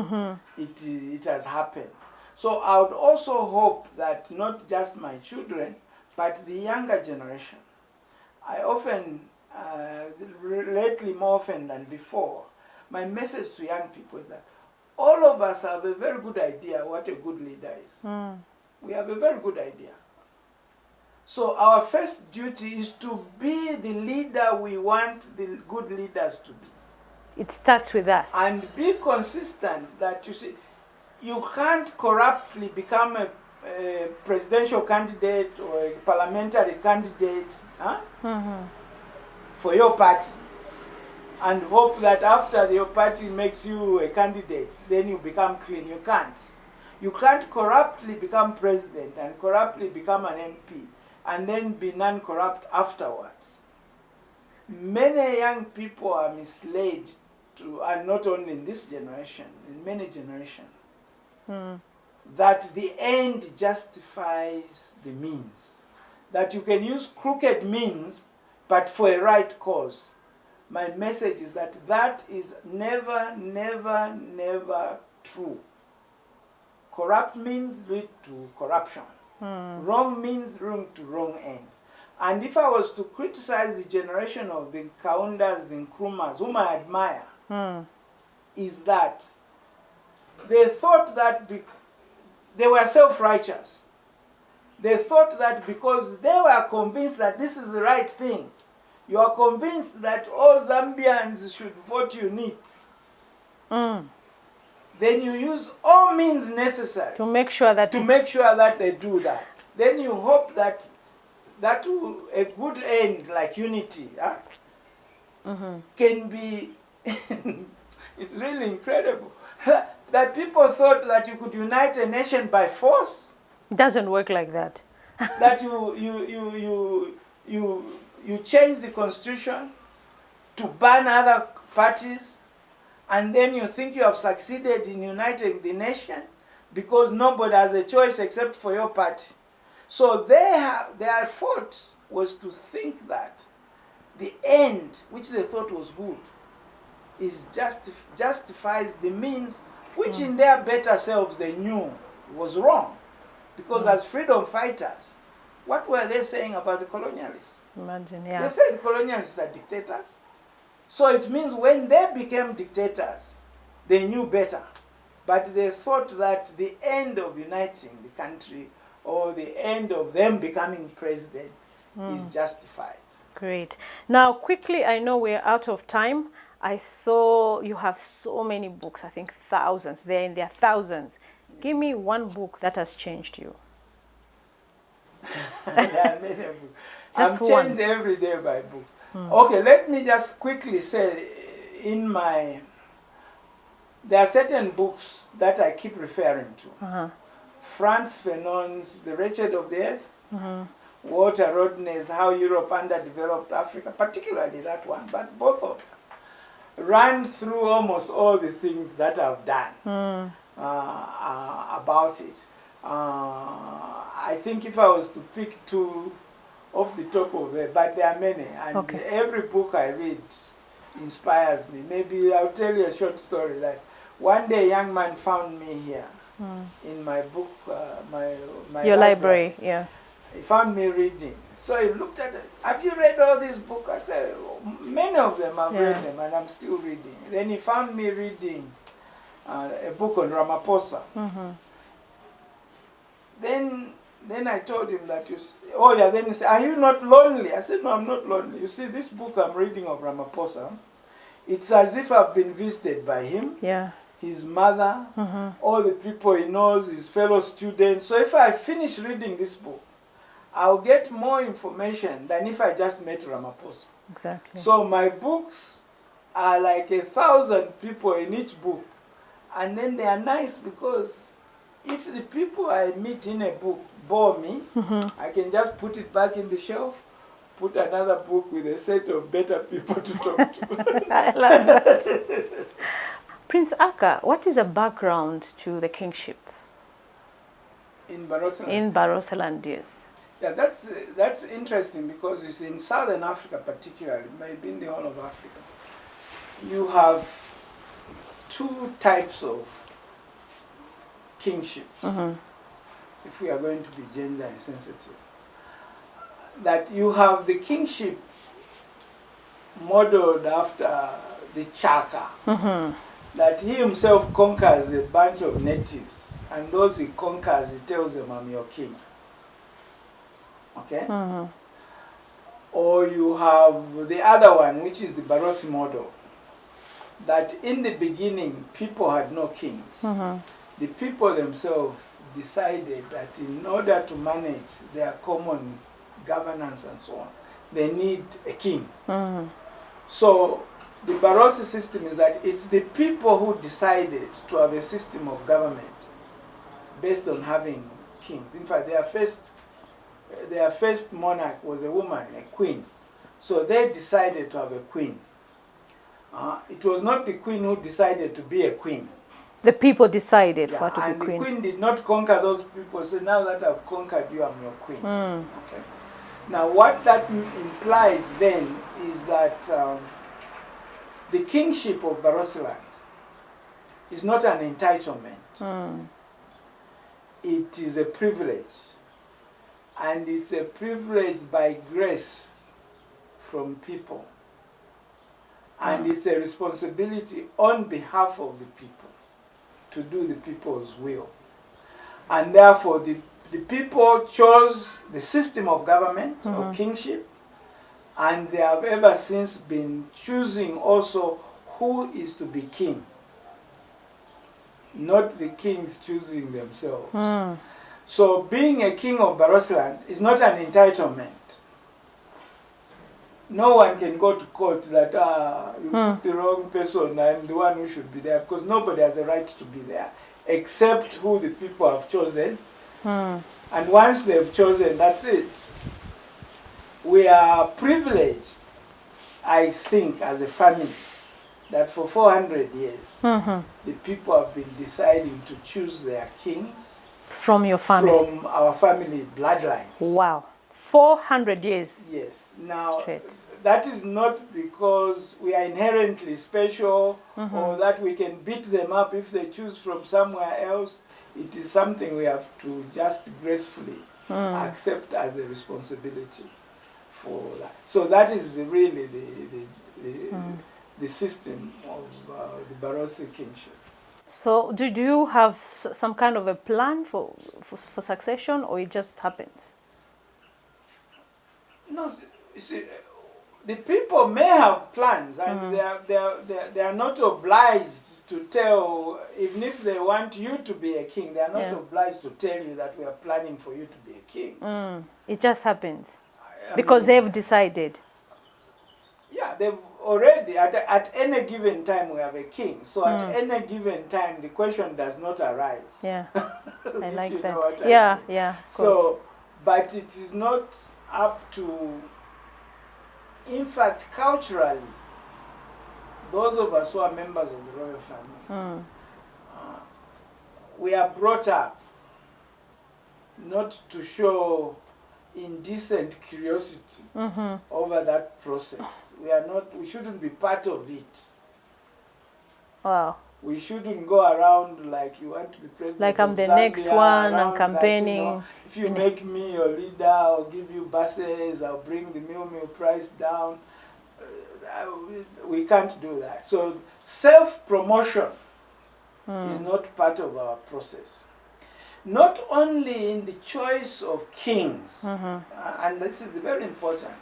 it has happened. So I would also hope that not just my children, but the younger generation. I often, lately more often than before, my message to young people is that all of us have a very good idea what a good leader is. We have a very good idea. So our first duty is to be the leader we want the good leaders to be. It starts with us. And be consistent that, you see, you can't corruptly become a presidential candidate or a parliamentary candidate for your party. and hope that after your party makes you a candidate, then you become clean. You can't. You can't corruptly become president and corruptly become an MP and then be non-corrupt afterwards. Many young people are misled to, and not only in this generation, in many generations, that the end justifies the means. That you can use crooked means, but for a right cause. My message is that that is never, never, never true. Corrupt means lead to corruption. Wrong means wrong to wrong ends. And if I was to criticize the generation of the Kaundas, the Nkrumahs, whom I admire, is that they thought that they were self-righteous. They thought that because they were convinced that this is the right thing, you are convinced that all Zambians should vote unit, then you use all means necessary To make sure that they do that. Then you hope that a good end like unity can be. It's really incredible that people thought that you could unite a nation by force. doesn't work like that. That you change the constitution to ban other parties, and then you think you have succeeded in uniting the nation because nobody has a choice except for your party. So their fault was to think that the end, which they thought was good, is justifies the means, which in their better selves they knew was wrong. Because as freedom fighters, what were they saying about the colonialists? Imagine, They yeah. said the colonialists are dictators. So it means when they became dictators, they knew better. But they thought that the end of uniting the country or the end of them becoming president is justified. Great. Now, quickly, I know we're out of time. I saw you have so many books, I think thousands. They're in their thousands. Give me one book that has changed you. There are many books. Just I'm one. changed every day by book. Okay, let me just quickly say, there are certain books that I keep referring to. Frantz Fanon's The Wretched of the Earth, Walter Rodney's How Europe Underdeveloped Africa, particularly that one, but both of them ran through almost all the things that I've done about it. I think if I was to pick two off the top of it, but there are many, and every book I read inspires me. Maybe I'll tell you a short story that one day a young man found me here in my book, my Your library, yeah. He found me reading. So he looked at it. Have you read all these books? I said, many of them I've read them and I'm still reading. Then he found me reading a book on Ramaphosa. Then I told him that, then he said, are you not lonely? I said, no, I'm not lonely. You see, this book I'm reading of Ramaphosa, it's as if I've been visited by him. Yeah. His mother, all the people he knows, his fellow students. So if I finish reading this book, I'll get more information than if I just met Ramaphosa. Exactly. So my books are like 1,000 people in each book. And then they are nice because if the people I meet in a book bore me, I can just put it back in the shelf, put another book with a set of better people to talk to. I love that. Prince Aka, what is a background to the kingship? In Barotseland? In Barotseland, yes. Yeah, that's interesting because it's in Southern Africa particularly, maybe in the whole of Africa. You have two types of kingships, if we are going to be gender insensitive. That you have the kingship modeled after the Chaka, that he himself conquers a bunch of natives, and those he conquers, he tells them, I'm your king. Okay? Or you have the other one, which is the Barosi model, that in the beginning people had no kings. The people themselves decided that in order to manage their common governance and so on, they need a king. So the Barroso system is that it's the people who decided to have a system of government based on having kings. In fact, their first monarch was a woman, a queen. So they decided to have a queen. It was not the queen who decided to be a queen. The people decided for her to and be queen. The queen did not conquer those people. So now that I've conquered you, I'm your queen. Okay. Now what that implies then is that the kingship of Barroseland is not an entitlement. It is a privilege. And it's a privilege by grace from people. And it's a responsibility on behalf of the people to do the people's will. And therefore, the people chose the system of government, of kingship, and they have ever since been choosing also who is to be king. Not the kings choosing themselves. So being a king of Barroseland is not an entitlement. No one can go to court that you put the wrong person, I'm the one who should be there, because nobody has a right to be there except who the people have chosen. And once they've chosen, that's it. We are privileged, I think, as a family, that for 400 years, the people have been deciding to choose their kings from your family. From our family bloodline. Wow. 400 years. Yes. Now, straight. That is not because we are inherently special or that we can beat them up if they choose from somewhere else. It is something we have to just gracefully accept as a responsibility for that. So that is really the system of the Barroso kingship. So do you have some kind of a plan for succession, or it just happens? No, you see, the people may have plans, and they are not obliged to tell, even if they want you to be a king, they are not obliged to tell you that we are planning for you to be a king. It just happens because they've decided. Yeah, they've already, at any given time we have a king. So at any given time, the question does not arise. Yeah, I like that. Of Course. So, but it is not up to, in fact, culturally, those of us who are members of the royal family, we are brought up not to show indecent curiosity over that process. We shouldn't be part of it. Wow. We shouldn't go around like you want to be president. Like I'm the Zambia, next one, I'm that, campaigning. If you make me your leader, I'll give you buses, I'll bring the meal price down. We can't do that. So self-promotion is not part of our process. Not only in the choice of kings, and this is very important,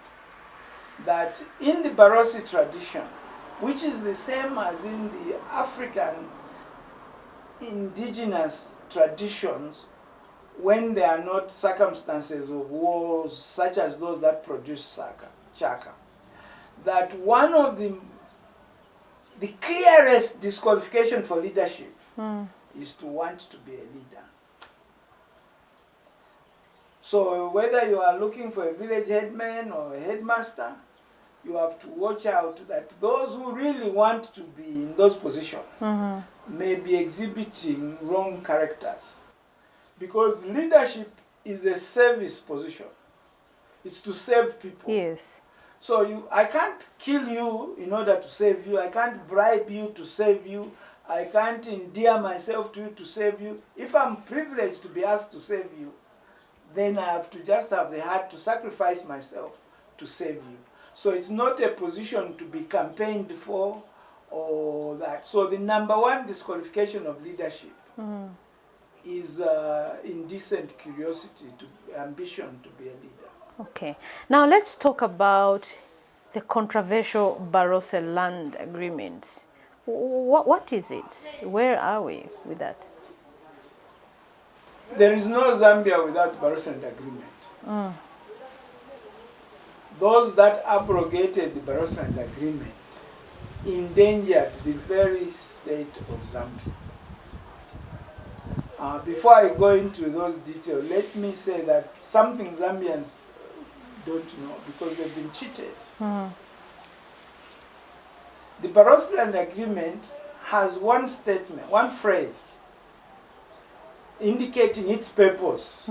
that in the Barroso tradition, which is the same as in the African indigenous traditions, when there are not circumstances of wars such as those that produce Chaka, that one of the clearest disqualification for leadership is to want to be a leader. So whether you are looking for a village headman or a headmaster, you have to watch out that those who really want to be in those positions may be exhibiting wrong characters. Because leadership is a service position. It's to serve people. Yes. So I can't kill you in order to save you. I can't bribe you to save you. I can't endear myself to you to save you. If I'm privileged to be asked to save you, then I have to just have the heart to sacrifice myself to save you. So it's not a position to be campaigned for or that. So the number one disqualification of leadership is indecent curiosity, ambition to be a leader. Okay. Now let's talk about the controversial Barroso land agreement. What is it? Where are we with that? There is no Zambia without Barroso agreement. Those that abrogated the Barroso agreement endangered the very state of Zambia. Before I go into those details, let me say that something Zambians don't know because they've been cheated. The Barosland Agreement has one statement, one phrase, indicating its purpose.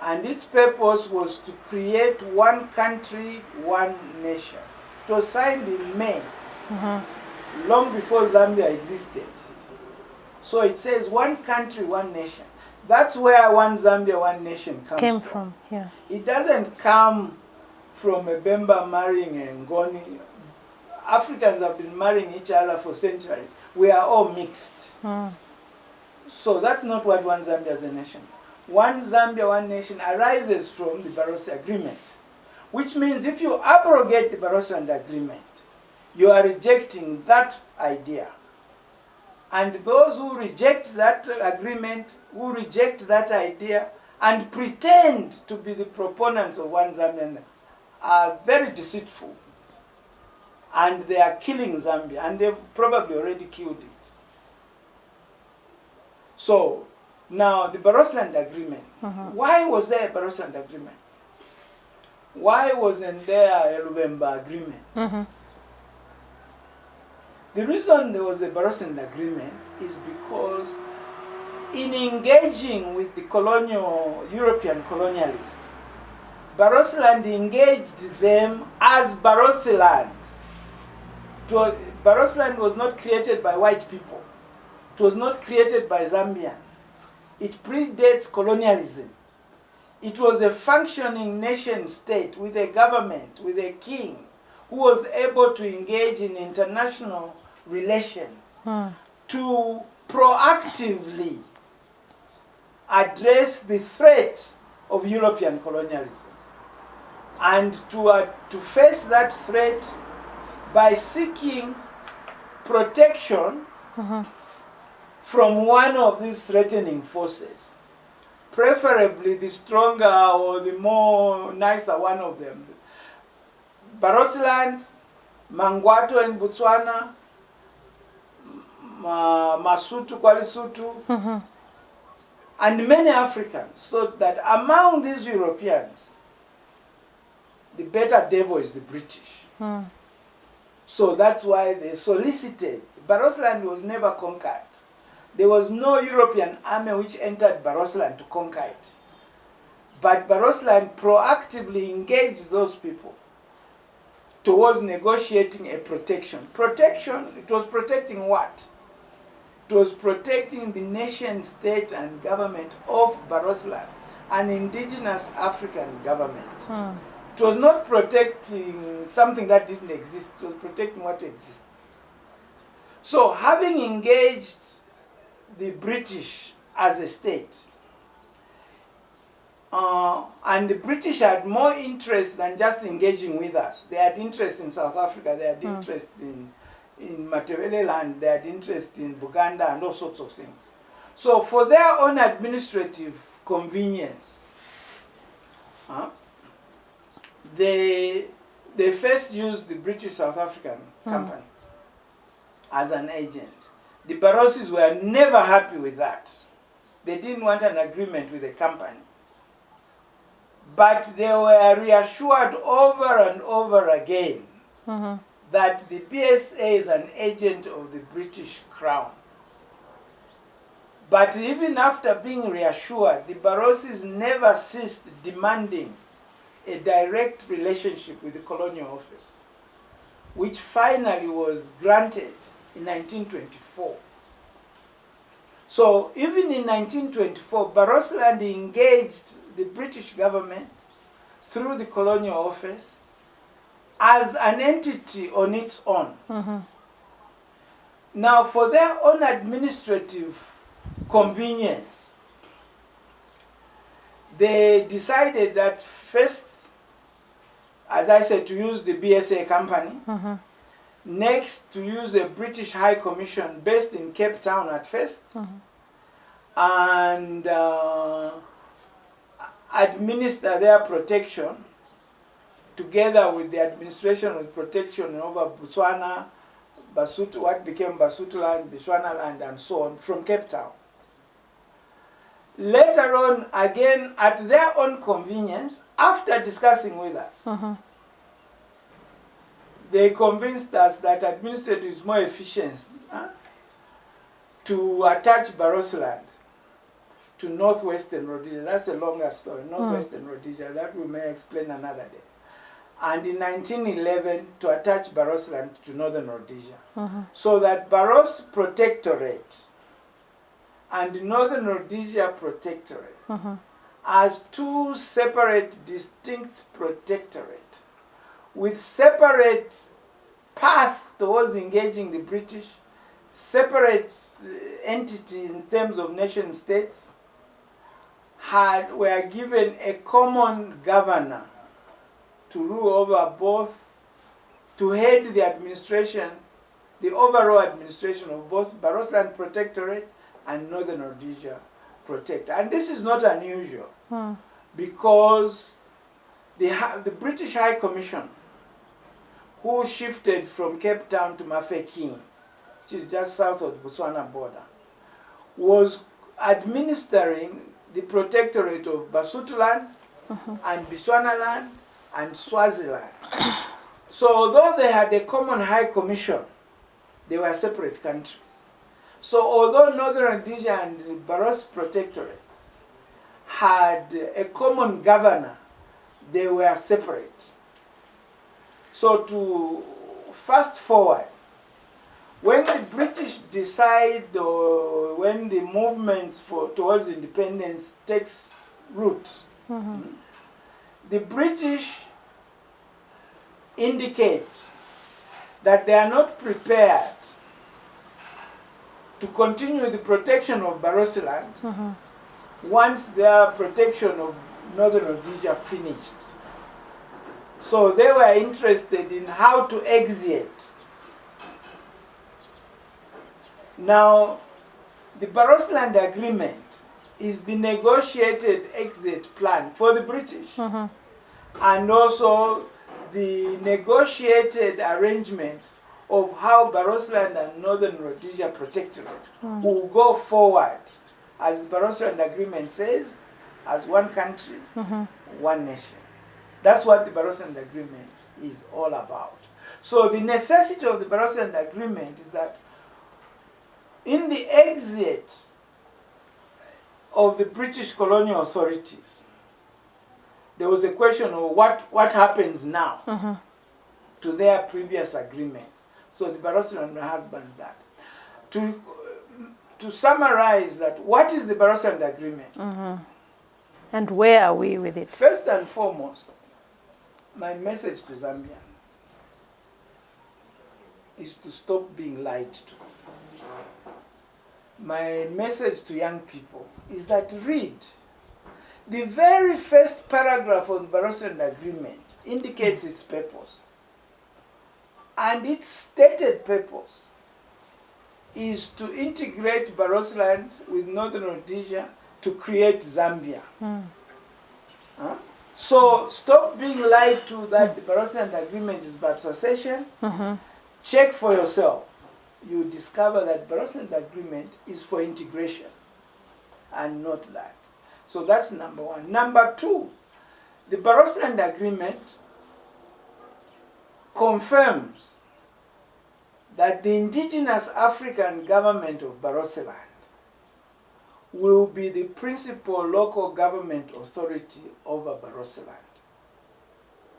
And its purpose was to create one country, one nation. It was signed in May, long before Zambia existed. So it says one country, one nation. That's where one Zambia, one nation Came from. from, yeah. It doesn't come from a Bemba marrying a Ngoni. Africans have been marrying each other for centuries. We are all mixed. So that's not what one Zambia as a nation. One Zambia, one nation arises from the Barroso Agreement, which means if you abrogate the Barroso Agreement, you are rejecting that idea. And those who reject that agreement, who reject that idea, and pretend to be the proponents of one Zambia are very deceitful. And they are killing Zambia, and they've probably already killed it. So, now the Barosland Agreement. Why was there a Barosland Agreement? Why wasn't there a Lubemba Agreement? The reason there was a Barosland Agreement is because in engaging with the colonial, European colonialists, Barosland engaged them as Barosland. Barosland was not created by white people. It was not created by Zambians. It predates colonialism. It was a functioning nation state with a government, with a king, who was able to engage in international relations to proactively address the threat of European colonialism and to face that threat by seeking protection from one of these threatening forces, preferably the stronger or the more nicer one of them. Barosland, Mangwato in Botswana, Masutu, Kwalisutu, and many Africans, so that among these Europeans, the better devil is the British. So that's why they solicited. Barosland was never conquered. There was no European army which entered Barosland to conquer it. But Barosland proactively engaged those people towards negotiating a protection. Protection, it was protecting what? It was protecting the nation state and government of Barosland, an indigenous African government. It was not protecting something that didn't exist, it was protecting what exists. So having engaged the British as a state, and the British had more interest than just engaging with us. They had interest in South Africa, they had interest in Matebele land, they had interest in Buganda and all sorts of things. So for their own administrative convenience, they first used the British South African company as an agent. The Barrosis were never happy with that. They didn't want an agreement with the company. But they were reassured over and over again that the BSA is an agent of the British Crown. But even after being reassured, the Barrosis never ceased demanding a direct relationship with the colonial office, which finally was granted in 1924. So even in 1924, Barosland engaged the British government through the colonial office as an entity on its own. Now, for their own administrative convenience, they decided that first, as I said, to use the BSA company, next to use the British High Commission based in Cape Town at first, and administer their protection together with the administration with protection over Botswana, Basotho, what became Basotholand, Bechuanaland, and so on, from Cape Town. Later on, again, at their own convenience, after discussing with us, they convinced us that administrative is more efficient to attach Barotseland to Northwestern Rhodesia. That's a longer story, Northwestern Rhodesia, that we may explain another day. And in 1911, to attach Barotseland to Northern Rhodesia. So that Baros Protectorate and Northern Rhodesia Protectorate as two separate, distinct protectorates with separate path towards engaging the British, separate entities in terms of nation states, were given a common governor to rule over both, to head the administration, the overall administration of both Barotseland Protectorate and Northern Rhodesia Protectorate. And this is not unusual because the British High Commission, who shifted from Cape Town to Mafeking, which is just south of the Botswana border, was administering the protectorate of Basotholand and Bechuanaland and Swaziland. So although they had a common high commission, they were separate countries. So although Northern Rhodesia and the Baros protectorates had a common governor, they were separate. So to fast forward, when the British decide, or when the movement towards independence takes root, the British indicate that they are not prepared to continue the protection of Barotseland once their protection of Northern Rhodesia finished. So they were interested in how to exit. Now, the Barotseland Agreement is the negotiated exit plan for the British, and also the negotiated arrangement of how Barotseland and Northern Rhodesia Protectorate will go forward, as the Barotseland Agreement says, as one country, one nation. That's what the Barotseland Agreement is all about. So the necessity of the Barotseland Agreement is that in the exit of the British colonial authorities, there was a question of what happens now to their previous agreements. So the Barotseland husband that. To summarize that, what is the Barotseland Agreement? And where are we with it? First and foremost, my message to Zambians is to stop being lied to. My message to young people is that read. The very first paragraph of the Barotseland Agreement indicates its purpose. And its stated purpose is to integrate Barotseland with Northern Rhodesia to create Zambia. So stop being lied to that the Barotseland Agreement is about secession. Check for yourself. You discover that Barotseland Agreement is for integration and not that. So that's number one. Number two, the Barotseland Agreement confirms that the indigenous African government of Barotseland will be the principal local government authority over Barotseland.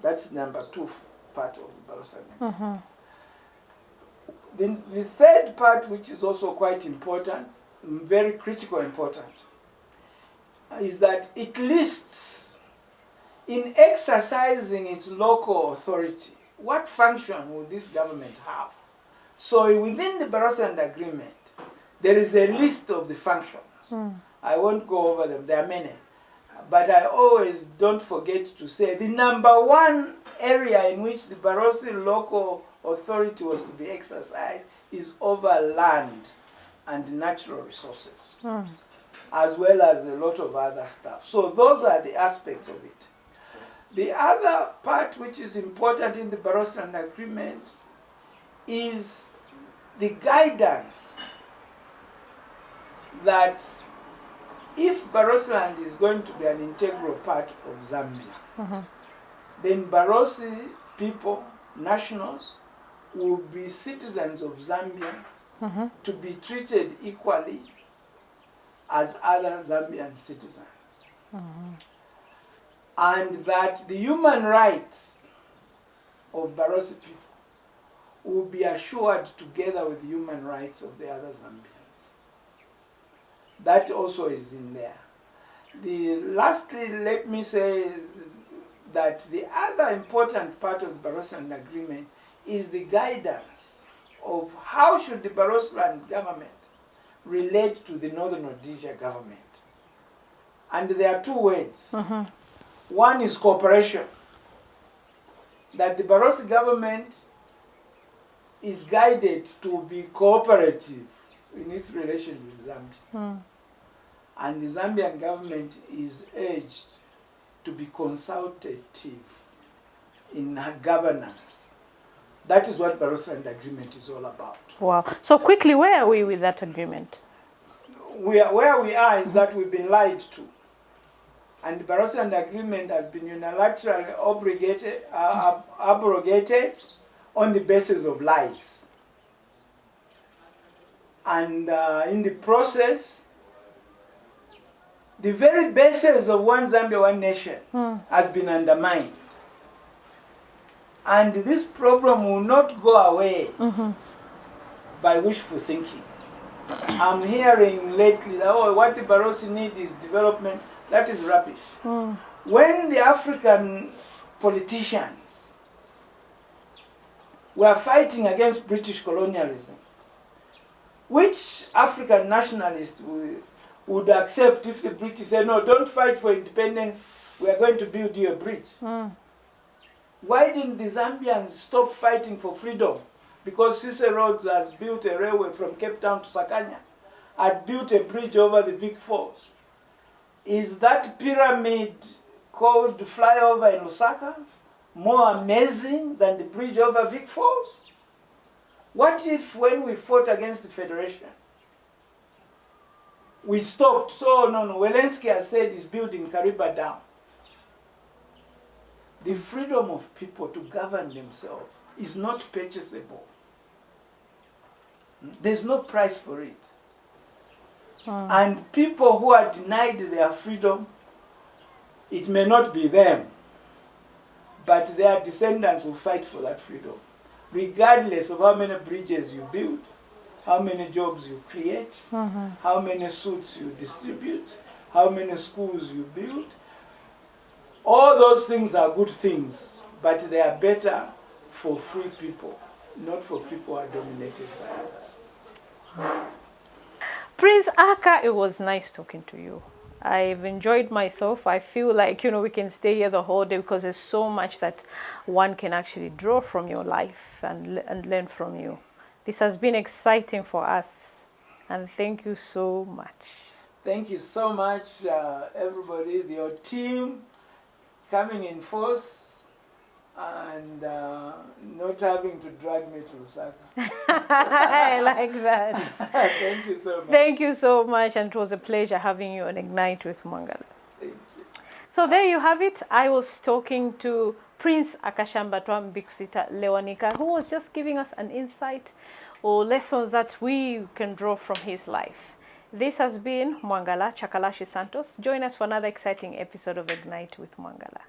That's number two part of the Barotseland Agreement. The third part, which is also quite important, very critical important, is that it lists, in exercising its local authority, what function will this government have? So within the Barotseland Agreement, there is a list of the functions. I won't go over them, there are many. But I always don't forget to say the number one area in which the Barotseland local authority was to be exercised is over land and natural resources, as well as a lot of other stuff. So those are the aspects of it. The other part which is important in the Barotseland Agreement is the guidance that if Barotseland is going to be an integral part of Zambia, then Barosi people, nationals, will be citizens of Zambia to be treated equally as other Zambian citizens. And that the human rights of Barosi people will be assured together with the human rights of the other Zambians. That also is in there. Lastly, let me say that the other important part of the Barotseland Agreement is the guidance of how should the Barotseland government relate to the Northern Rhodesia government. And there are two words. One is cooperation. That the Barosi government is guided to be cooperative in its relation with Zambia. And the Zambian government is urged to be consultative in her governance. That is what Barotseland Agreement is all about. Wow. So quickly, where are we with that agreement? Where we are is that we've been lied to. And the Barotseland Agreement has been unilaterally abrogated on the basis of lies. And in the process, the very basis of One Zambia, One Nation has been undermined. And this problem will not go away by wishful thinking. I'm hearing lately that, oh, what the Barosi need is development. That is rubbish. When the African politicians were fighting against British colonialism, which African nationalists would accept if the British said, no, don't fight for independence, we are going to build you a bridge. Why didn't the Zambians stop fighting for freedom? Because Cicero has built a railway from Cape Town to Sakanya, had built a bridge over the Vic Falls. Is that pyramid called the flyover in Lusaka more amazing than the bridge over Vic Falls? What if when we fought against the Federation, we stopped? So, no, Welensky has said he's building Kariba Dam. The freedom of people to govern themselves is not purchasable. There's no price for it. And people who are denied their freedom, it may not be them, but their descendants will fight for that freedom, regardless of how many bridges you build, how many jobs you create, how many suits you distribute, how many schools you build. All those things are good things, but they are better for free people, not for people who are dominated by others. Prince Aka, it was nice talking to you. I've enjoyed myself. I feel like, we can stay here the whole day because there's so much that one can actually draw from your life and learn from you. This has been exciting for us. And thank you so much. Thank you so much, everybody, your team coming in force and not having to drag me to Lusaka. I like that. Thank you so much. Thank you so much, and it was a pleasure having you on Ignite with Mwangala. Thank you. So there you have it. I was talking to Prince Akashambatwa Mbikusita Lewanika, who was just giving us an insight or lessons that we can draw from his life. This has been Mwangala Chakalashi Santos. Join us for another exciting episode of Ignite with Mwangala.